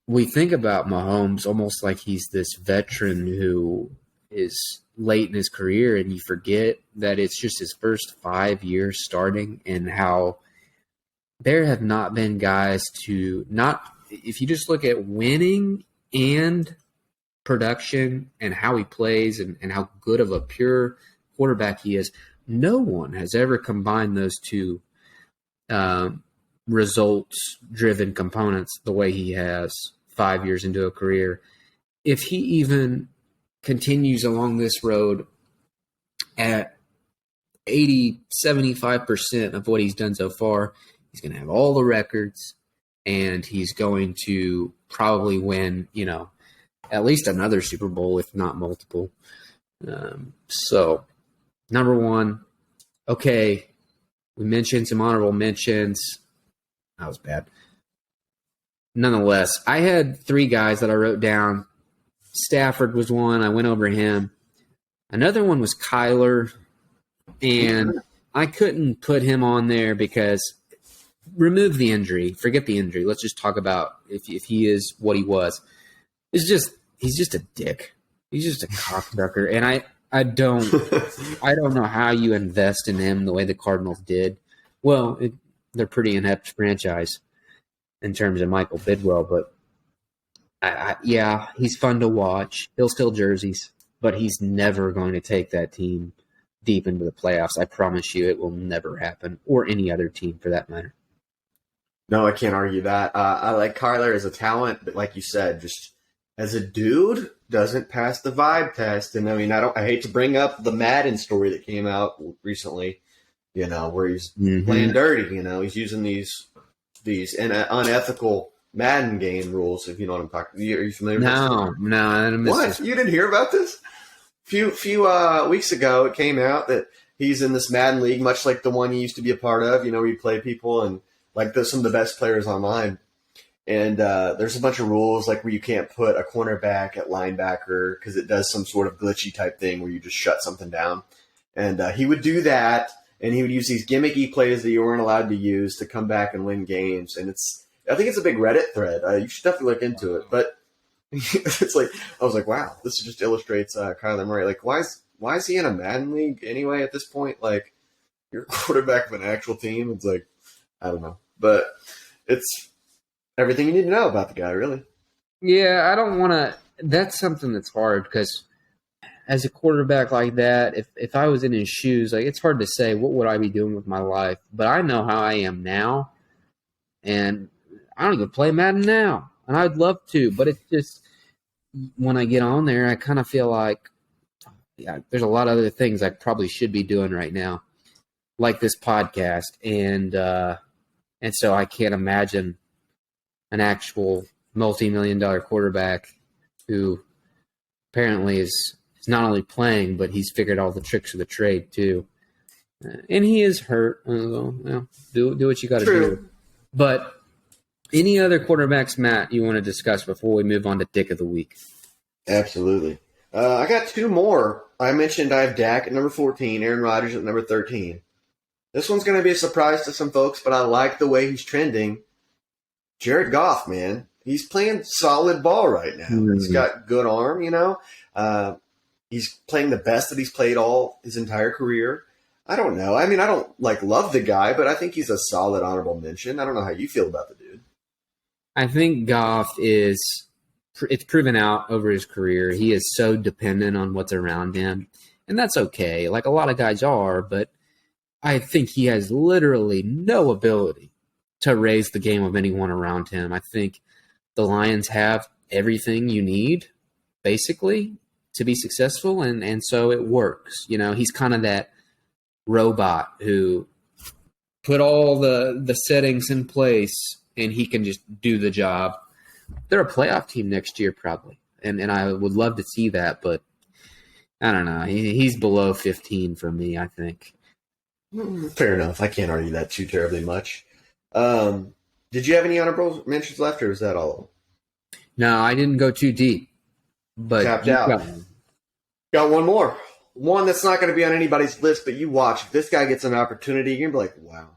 we think about Mahomes almost like he's this veteran who is late in his career, and you forget that it's just his first 5 years starting, and how there have not been guys if you just look at winning and production and how he plays and how good of a pure quarterback he is, no one has ever combined those two results-driven components the way he has 5 years into a career. If he even continues along this road at 75% of what he's done so far, he's going to have all the records, and he's going to probably win, at least another Super Bowl, if not multiple. So, number one, okay, we mentioned some honorable mentions. That was bad. Nonetheless, I had 3 guys that I wrote down. Stafford was one. I went over him. Another one was Kyler, and I couldn't put him on there because remove the injury. Forget the injury. Let's just talk about if he is what he was. He's just a dick. He's just a cocksucker, and I don't know how you invest in him the way the Cardinals did. Well, they're pretty inept franchise in terms of Michael Bidwell, but yeah, he's fun to watch. He'll steal jerseys, but he's never going to take that team deep into the playoffs. I promise you it will never happen, or any other team for that matter. No, I can't argue that. I like Kyler as a talent, but like you said, just as a dude, doesn't pass the vibe test. And I mean, I hate to bring up the Madden story that came out recently, where he's playing dirty. He's using these unethical Madden game rules, if you know what I'm talking. Are you familiar with this? No, I didn't miss What? this. You didn't hear about this? Few weeks ago, it came out that he's in this Madden league, much like the one he used to be a part of. Where you play people and like there's some of the best players online. And there's a bunch of rules, like where you can't put a cornerback at linebacker because it does some sort of glitchy type thing where you just shut something down. And he would do that, and he would use these gimmicky plays that you weren't allowed to use to come back and win games. And I think it's a big Reddit thread. You should definitely look into it. But it's like, I was like, wow, this just illustrates Kyler Murray. Like, why is he in a Madden league anyway at this point? Like, you're a quarterback of an actual team. It's like, I don't know. But It's everything you need to know about the guy, really. Yeah, I don't want to. That's something that's hard because as a quarterback like that, if I was in his shoes, like it's hard to say what would I be doing with my life. But I know how I am now, and I don't even play Madden now, and I'd love to. But it's just when I get on there, I kind of feel like there's a lot of other things I probably should be doing right now, like this podcast, and so I can't imagine an actual multi-million-dollar quarterback who apparently is not only playing, but he's figured all the tricks of the trade too. And he is hurt. Well, do what you got to do. But any other quarterbacks, Matt, you want to discuss before we move on to Dick of the Week? Absolutely. I got two more. I mentioned I have Dak at number 14, Aaron Rodgers at number 13. This one's going to be a surprise to some folks, but I like the way he's trending. Jared Goff, man. He's playing solid ball right now. Mm-hmm. He's got good arm, he's playing the best that he's played all his entire career. I don't know. I mean, I don't love the guy, but I think he's a solid honorable mention. I don't know how you feel about the dude. I think Goff it's proven out over his career. He is so dependent on what's around him, and that's okay. Like a lot of guys are, but I think he has literally no ability to raise the game of anyone around him. I think the Lions have everything you need, basically, to be successful, and so it works. He's kind of that robot who put all the settings in place, and he can just do the job. They're a playoff team next year, probably, and I would love to see that, but I don't know. He's below 15 for me, I think. Fair enough. I can't argue that too terribly much. Did you have any honorable mentions left, or is that all? No, I didn't go too deep. But tapped out. Got one more. One that's not going to be on anybody's list, but you watch. If this guy gets an opportunity, you're going to be like, wow,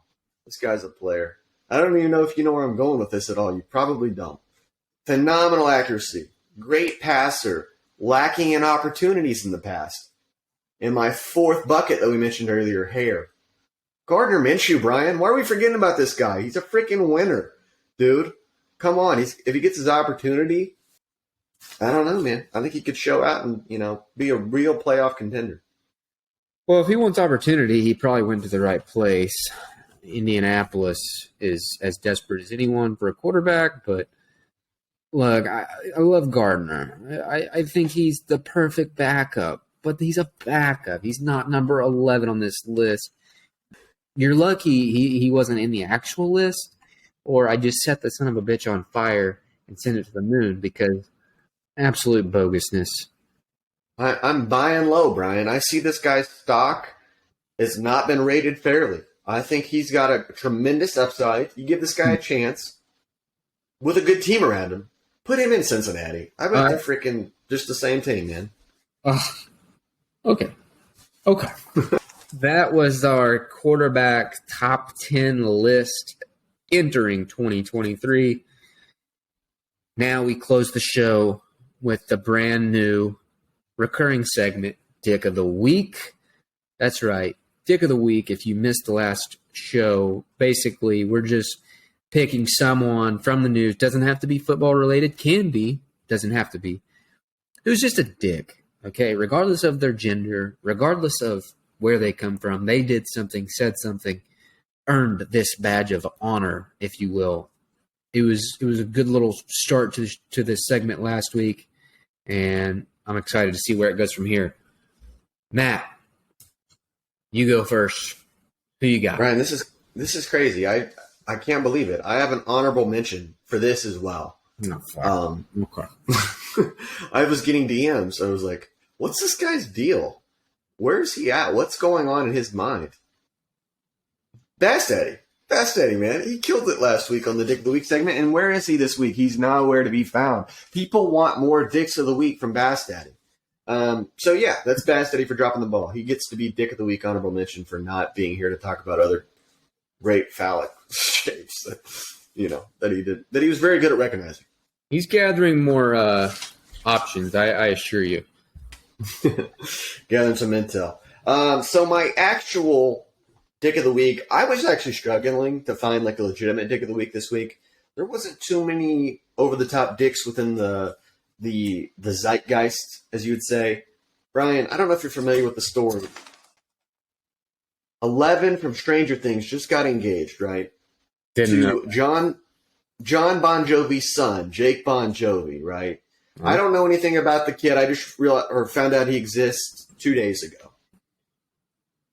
this guy's a player. I don't even know if you know where I'm going with this at all. You probably don't. Phenomenal accuracy. Great passer. Lacking in opportunities in the past. In my fourth bucket that we mentioned earlier, hair. Gardner Minshew, Bryan. Why are we forgetting about this guy? He's a freaking winner, dude. Come on. If he gets his opportunity, I don't know, man. I think he could show out and, be a real playoff contender. Well, if he wants opportunity, he probably went to the right place. Indianapolis is as desperate as anyone for a quarterback, but look, I love Gardner. I think he's the perfect backup, but he's a backup. He's not number 11 on this list. You're lucky he wasn't in the actual list, or I just set the son of a bitch on fire and sent it to the moon because absolute bogusness. I'm buying low, Bryan. I see this guy's stock has not been rated fairly. I think he's got a tremendous upside. You give this guy a chance with a good team around him. Put him in Cincinnati. I bet they're freaking just the same team, man. Okay. That was our quarterback top 10 list entering 2023. Now we close the show with the brand new recurring segment, Dick of the Week. That's right, Dick of the Week. If you missed the last show, basically we're just picking someone from the news. Doesn't have to be football related, can be, doesn't have to be. Who's just a dick, okay? Regardless of their gender, regardless of where they come from, they did something, said something, earned this badge of honor, if you will. It was a good little start to this segment last week, and I'm excited to see where it goes from here. Matt, you go first. Who you got? Bryan, this is crazy. I can't believe it. I have an honorable mention for this as well. No, okay. I was getting DMs. I was like, what's this guy's deal? Where's he at? What's going on in his mind? Bass Daddy, man. He killed it last week on the Dick of the Week segment. And where is he this week? He's nowhere to be found. People want more Dicks of the Week from Bass Daddy. So, yeah, that's Bass Daddy for dropping the ball. He gets to be Dick of the Week honorable mention for not being here to talk about other great phallic shapes that he did, that he was very good at recognizing. He's gathering more options, I assure you. Gathering some intel. So my actual Dick of the week. I was actually struggling to find like a legitimate Dick of the week this week. There wasn't too many over the top dicks within the zeitgeist, as you would say. Bryan, I don't know if you're familiar with the story. 11 from Stranger Things just got engaged, right? Didn't know. John Bon Jovi's son, Jake Bon Jovi, right? I don't know anything about the kid. I just found out he exists 2 days ago.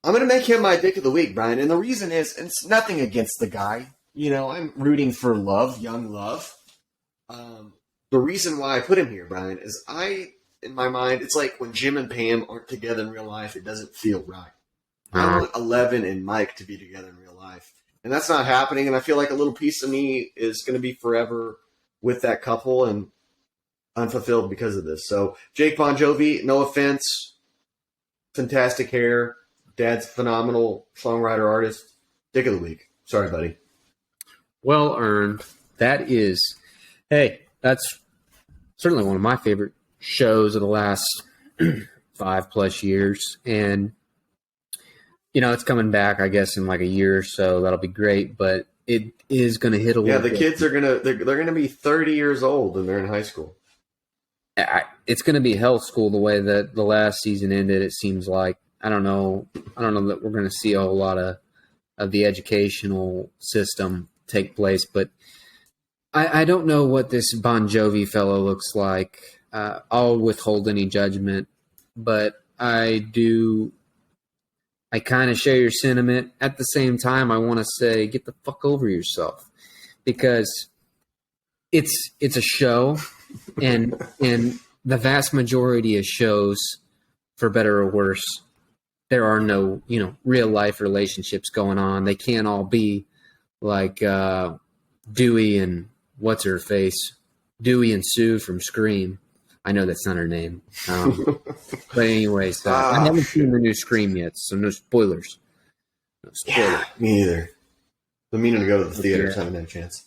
I'm going to make him my Dick of the Week, Bryan. And the reason is, it's nothing against the guy. You know, I'm rooting for love, young love. The reason why I put him here, Bryan, is in my mind, it's like when Jim and Pam aren't together in real life, it doesn't feel right. I want 11 and Mike to be together in real life. And that's not happening. And I feel like a little piece of me is going to be forever with that couple and unfulfilled because of this. So Jake Bon Jovi, no offense, fantastic hair. Dad's phenomenal songwriter, artist. Dick of the week. Sorry, buddy. Well earned. That is, hey, that's certainly one of my favorite shows of the last 5+ years. And, you know, it's coming back, I guess, in like a year or so. That'll be great. But it is going to hit a little bit. Yeah, the kids are they're going to be 30 years old and they're in high school. It's going to be hell school the way that the last season ended, it seems like. I don't know that we're going to see a whole lot of the educational system take place, but I don't know what this Bon Jovi fellow looks like. I'll withhold any judgment, but I kind of share your sentiment. At the same time, I want to say, get the fuck over yourself, because it's a show, and the vast majority of shows, for better or worse, there are no, real life relationships going on. They can't all be like Dewey and what's her face, Dewey and Sue from Scream. I know that's not her name, but anyways, I haven't seen the new Scream yet, so no spoilers. Yeah, me either. I'm meaning to go to the theaters. Haven't had a chance.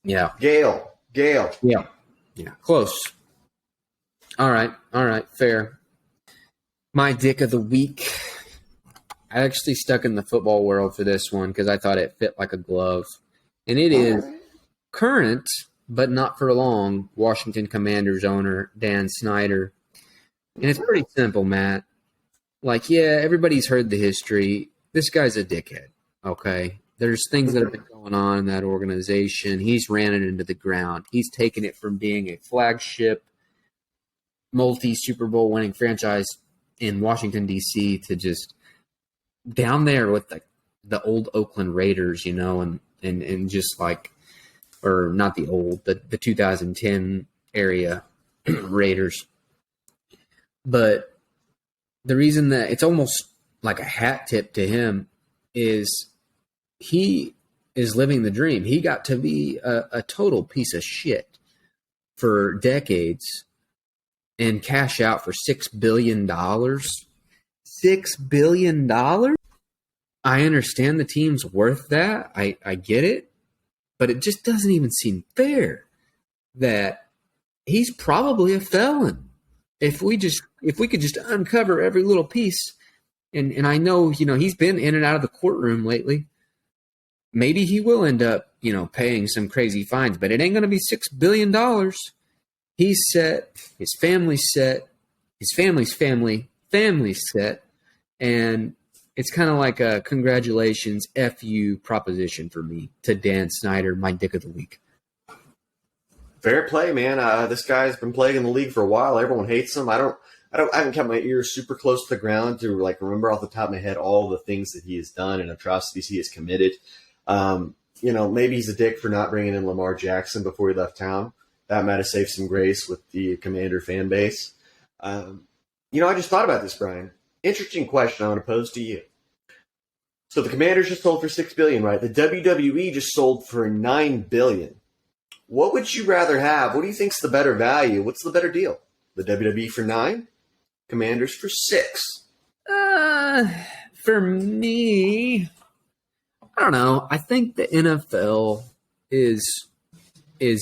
Yeah, Gail. Yeah, close. All right, fair. My Dick of the Week. I actually stuck in the football world for this one because I thought it fit like a glove. And it is current, but not for long, Washington Commanders owner Dan Snyder. And it's pretty simple, Matt. Like, yeah, everybody's heard the history. This guy's a dickhead, okay? There's things that have been going on in that organization. He's ran it into the ground. He's taken it from being a flagship, multi-Super Bowl winning franchise in Washington, D.C. to just down there with the old Oakland Raiders, and just like, or not the old, the 2010 area Raiders. But the reason that it's almost like a hat tip to him is he is living the dream. He got to be a total piece of shit for decades and cash out for $6 billion. $6 billion? I understand the team's worth that. I get it. But it just doesn't even seem fair that he's probably a felon. If we could just uncover every little piece, and I know, he's been in and out of the courtroom lately. Maybe he will end up, paying some crazy fines, but it ain't going to be $6 billion. He's set. His family's set. His family's set. And it's kind of like a congratulations, F you proposition for me to Dan Snyder, my Dick of the Week. Fair play, man. This guy's been playing in the league for a while. Everyone hates him. I haven't kept my ears super close to the ground to remember off the top of my head all the things that he has done and atrocities he has committed. Maybe he's a dick for not bringing in Lamar Jackson before he left town. That might have saved some grace with the Commander fan base. I just thought about this, Bryan. Interesting question I want to pose to you. So the Commanders just sold for $6 billion, right? The WWE just sold for $9 billion. What would you rather have? What do you think's the better value? What's the better deal? The WWE for $9 billion? Commanders for $6 billion? For me, I don't know. I think the NFL is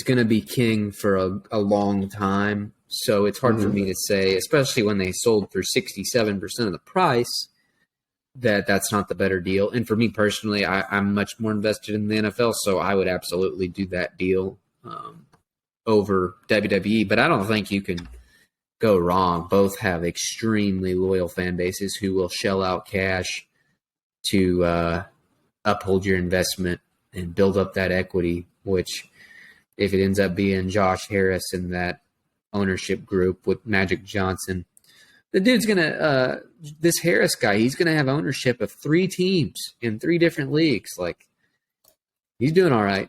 going to be king for a long time. So it's hard for me to say, especially when they sold for 67% of the price. that's not the better deal. And for me personally, I'm much more invested in the NFL, so I would absolutely do that deal over WWE. But I don't think you can go wrong. Both have extremely loyal fan bases who will shell out cash to uphold your investment and build up that equity, which if it ends up being Josh Harris in that ownership group with Magic Johnson, the dude's going to this Harris guy, he's going to have ownership of 3 teams in 3 different leagues. Like, he's doing all right.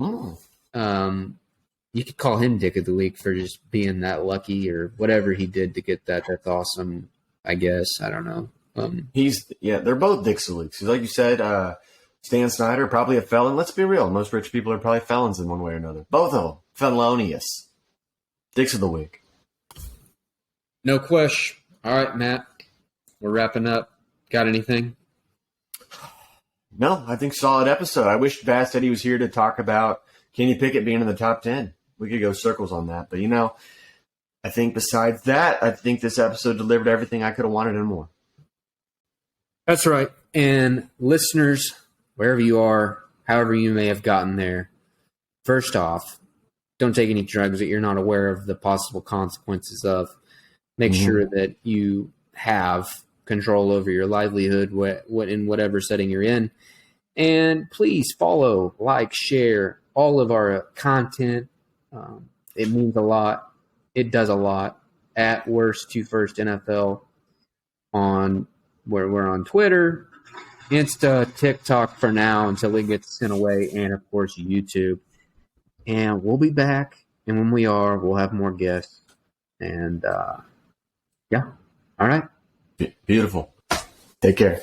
You could call him Dick of the Week for just being that lucky or whatever he did to get that. That's awesome, I guess. I don't know. They're both Dicks of the Week. Like you said, Stan Snyder, probably a felon. Let's be real. Most rich people are probably felons in one way or another. Both of them. Felonious. Dicks of the Week. No question. All right, Matt. We're wrapping up. Got anything? No, I think solid episode. I wish Bass Eddie was here to talk about Kenny Pickett being in the top 10. We could go circles on that. But, I think besides that, I think this episode delivered everything I could have wanted and more. That's right. And listeners, wherever you are, however you may have gotten there, first off, don't take any drugs that you're not aware of the possible consequences of. Make sure that you have control over your livelihood in whatever setting you're in. And please follow, like, share all of our content. It means a lot. It does a lot. At Worst to First NFL on where we're on Twitter, Insta, TikTok for now until it gets sent away, and of course YouTube. And we'll be back. And when we are, we'll have more guests. And yeah. All right. Beautiful. Take care.